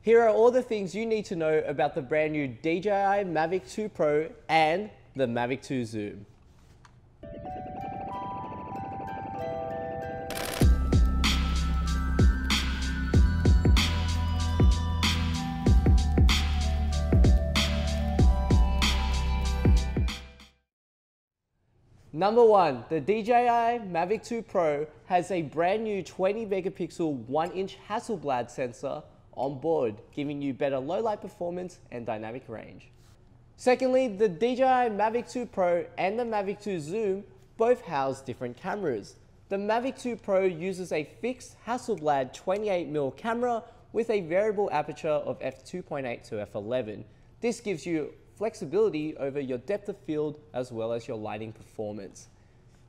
Here are all the things you need to know about the brand new DJI Mavic 2 Pro and the Mavic 2 Zoom. Number 1, the DJI Mavic 2 Pro has a brand new 20 megapixel 1-inch Hasselblad sensor on board, giving you better low light performance and dynamic range. Secondly, the DJI Mavic 2 Pro and the Mavic 2 Zoom both house different cameras. The Mavic 2 Pro uses a fixed Hasselblad 28mm camera with a variable aperture of f2.8 to f11. This gives you flexibility over your depth of field as well as your lighting performance.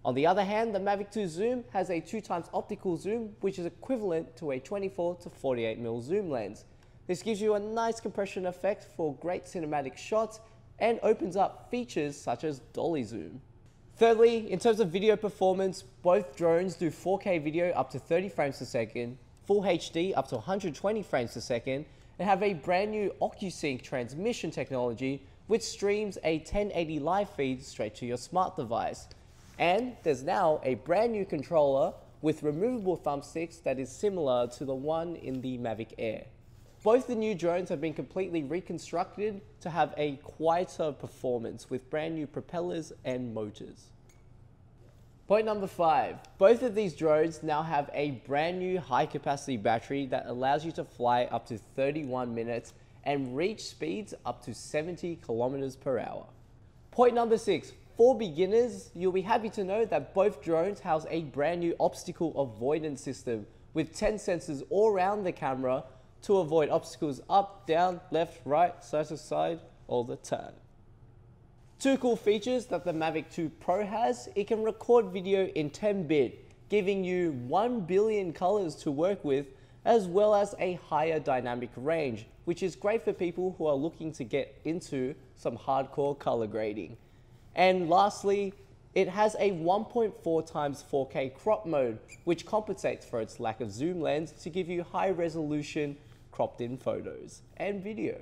On the other hand, the Mavic 2 Zoom has a 2x optical zoom, which is equivalent to a 24 to 48mm zoom lens. This gives you a nice compression effect for great cinematic shots and opens up features such as dolly zoom. Thirdly, in terms of video performance, both drones do 4K video up to 30 frames per second, Full HD up to 120 frames per second, and have a brand new OcuSync transmission technology which streams a 1080 live feed straight to your smart device. And there's now a brand new controller with removable thumbsticks that is similar to the one in the Mavic Air. Both the new drones have been completely reconstructed to have a quieter performance with brand new propellers and motors. Point number 5, both of these drones now have a brand new high capacity battery that allows you to fly up to 31 minutes and reach speeds up to 70 kilometers per hour. Point number 6, for beginners, you'll be happy to know that both drones house a brand new obstacle avoidance system with 10 sensors all around the camera to avoid obstacles up, down, left, right, side to side, all the time. Two cool features that the Mavic 2 Pro has: it can record video in 10-bit, giving you 1 billion colors to work with, as well as a higher dynamic range, which is great for people who are looking to get into some hardcore color grading. And lastly, it has a 1.4 times 4K crop mode, which compensates for its lack of zoom lens to give you high resolution cropped in photos and video.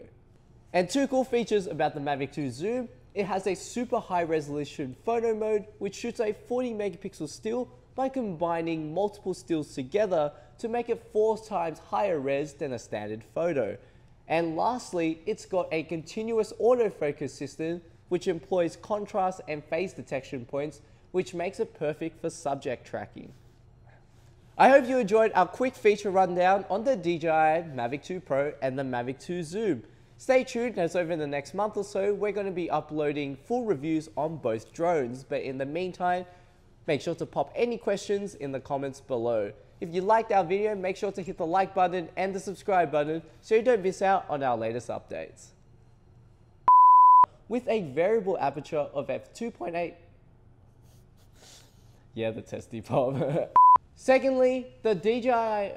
And two cool features about the Mavic 2 Zoom: it has a super high resolution photo mode, which shoots a 40 megapixel still by combining multiple stills together to make it 4 times higher res than a standard photo. And lastly, it's got a continuous autofocus system which employs contrast and phase detection points, which makes it perfect for subject tracking. I hope you enjoyed our quick feature rundown on the DJI Mavic 2 Pro and the Mavic 2 Zoom. Stay tuned, as over the next month or so, we're going to be uploading full reviews on both drones. But in the meantime, make sure to pop any questions in the comments below. If you liked our video, make sure to hit the like button and the subscribe button so you don't miss out on our latest updates. With a variable aperture of f2.8, yeah, the testy pop. Secondly, the DJI,